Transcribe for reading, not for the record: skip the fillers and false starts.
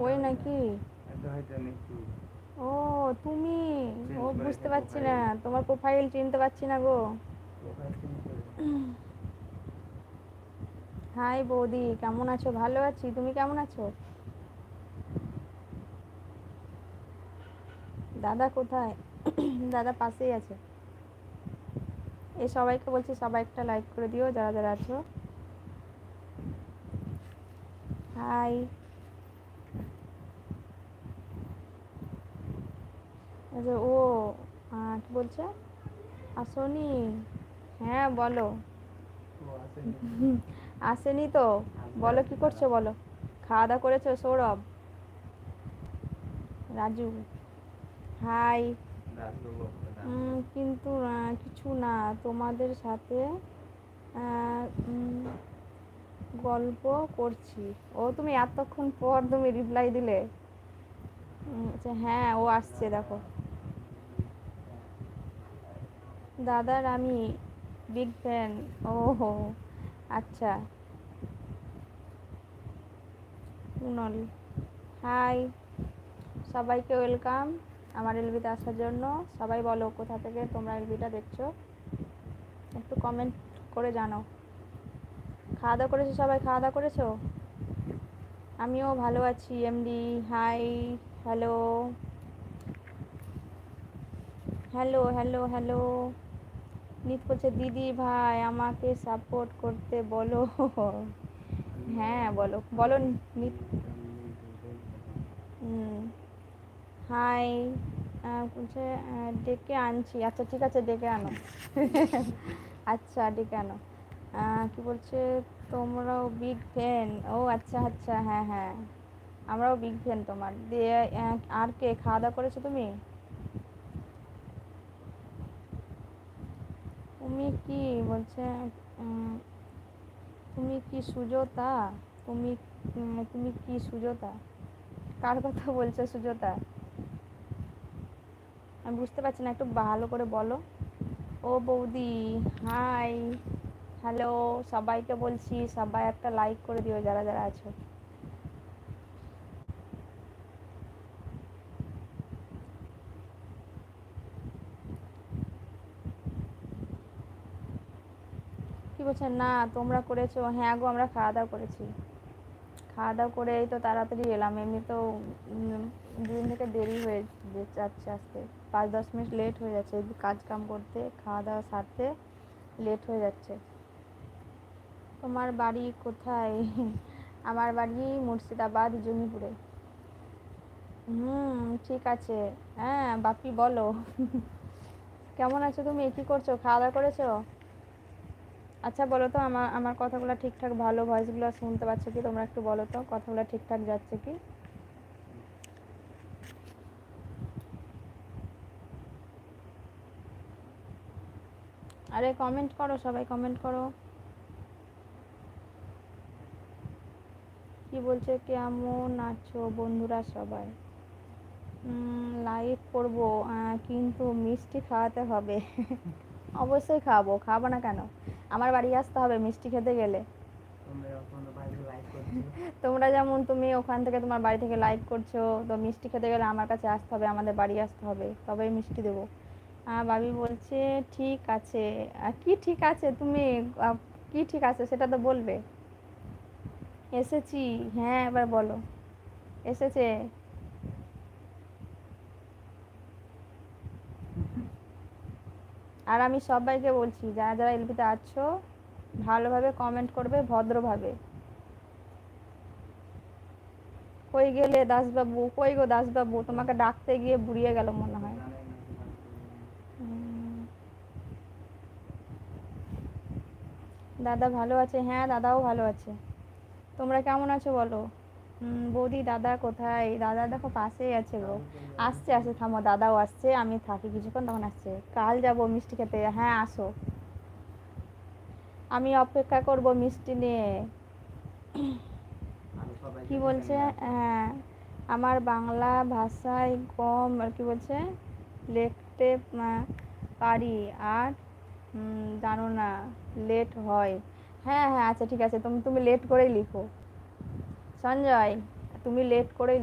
ওই নাকি? ও তুমি, ও বুঝতে পারছি না, তোমার প্রোফাইল চিনতে পারছি না গো। হাই বৌদি, কেমন আছো? ভালো আছি, তুমি কেমন আছো? দাদা কোথায়? দাদা পাশেই আছে। এই সবাইকে বলছি, সবাই একটা লাইক করে দিও যারা যারা আছো। হাই। আচ্ছা ও কি বলছে? আসনি? হ্যাঁ বলো। আসেনি তো? বলো কি করছো বলো। খাওয়া দাওয়া করেছো সৌরভ? রাজু হাই। কিন্তু কিছু না, তোমাদের সাথে আহ, উম, গল্প করছি। ও তুমি এতক্ষণ পর তুমি রিপ্লাই দিলে? আচ্ছা হ্যাঁ, ও আসছে দেখো। দাদার আমি বিগ ফ্যান। ও হো, আচ্ছা। কুনল হাই। সবাইকে ওয়েলকাম আমার এলবিতে আসার জন্য। সবাই বলো কোথা থেকে তোমরা এলবিটা দেখছো, একটু কমেন্ট করে জানাও। খাওয়া দাওয়া করেছো সবাই? খাওয়া দাওয়া করেছো? আমিও ভালো আছি MD. Hi. Hello hello hello hello. নিত বলছে দিদি ভাই আমাকে সাপোর্ট করতে বলো। হ্যাঁ বলো বলো নিত। হাই। বলছে ডেকে আনছি। আচ্ছা ঠিক আছে, ডেকে আনো। আচ্ছা ডেকে আনো। কি বলছে? তোমরাও বিগ ফ্যান? ও আচ্ছা আচ্ছা, হ্যাঁ হ্যাঁ, আমরাও বিগ ফ্যান তোমার। দিয়ে আর কে খাওয়া দাওয়া করেছো তুমি? তুমি কি বলছে? উম, তুমি কি সুজাতা? তুমি তুমি কি সুজাতা? কার কথা বলছো সুজাতা? আমি বুঝতে পারছি না, একটু ভালো করে বলো। ও বৌদি হাই। হ্যালো সবাইকে বলছি, সবাই একটা লাইক করে দিও যারা যারা আছো। কি বলছেন? না তোমরা করেছো? হ্যাঁ গো, আমরা খাওয়া দাওয়া করেছি। খাওয়া দাওয়া করে এই তো তাড়াতাড়ি এলাম। এমনি তো দুদিন থেকে দেরি হয়ে যাচ্ছে আসতে। 5-10 মিনিট লেট হয়ে যাচ্ছে কাজ কাম করতে, খাওয়া দাওয়া সারতে লেট হয়ে যাচ্ছে। তোমার বাড়ি কোথায়? আমার বাড়ি মুর্শিদাবাদ, জঙ্গিপুরে। ঠিক আছে। হ্যাঁ বাপি বলো। কেমন আছো তুমি? কি করছো? খাওয়া দাওয়া করেছো? আচ্ছা বলো তো, আমার আমার কথাগুলো ঠিকঠাক ভালো ভয়েসগুলো শুনতে পাচ্ছ কি তোমরা? একটু বলো তো কথাগুলো ঠিকঠাক যাচ্ছে কি? আরে কমেন্ট করো, সবাই কমেন্ট করো। কি বলছে? কেমন আছো বন্ধুরা সবাই? লাইভ করবো, কিন্তু মিষ্টি খাওয়াতে হবে। অবশ্যই খাওয়াবো, খাওয়াবো না কেন? আমার বাড়ি আসতে হবে মিষ্টি খেতে গেলে। তোমরা যেমন তুমি ওখান থেকে তোমার বাড়ি থেকে লাইভ করছো, তো মিষ্টি খেতে গেলে আমার কাছে আসতে হবে, আমাদের বাড়ি আসতে হবে, তবেই মিষ্টি দেবো। বাবি বলছে ঠিক আছে। কি ঠিক আছে তুমি? আহ, কি ঠিক আছে সেটা তো বলবে। এসেছি। হ্যাঁ এবার বলো। এসেছে। আর আমি সবাইকে বলছি যারা যারা এলপিতে আছো, ভালোভাবে কমেন্ট করবে, ভদ্রভাবে। কই গেলে দাসবাবু? কই গো দাসবাবু, তোমাকে ডাকতে গিয়ে বুড়িয়ে গেল মনে হয়। উম, দাদা ভালো আছে? হ্যাঁ দাদাও ভালো আছে। তোমরা কেমন আছো বলো। বৌদি দাদা কোথায়? দাদা দেখো পাশেই আছে গো। আসছে আসছে, থামো, দাদাও আসছে, আমি থাকি কিছুক্ষণ তখন আসছে। কাল যাব মিষ্টি খেতে। হ্যাঁ আসো, আমি অপেক্ষা করব মিষ্টি নিয়ে। কি বলছে? হ্যাঁ, আমার বাংলা ভাষায় কম কি বলছে লিখতে পারি, আর জানো না লেট হয়। হ্যাঁ হ্যাঁ আচ্ছা ঠিক আছে, তুমি তুমি লেট করেই লিখো। সঞ্জয় তুমি লেট করেই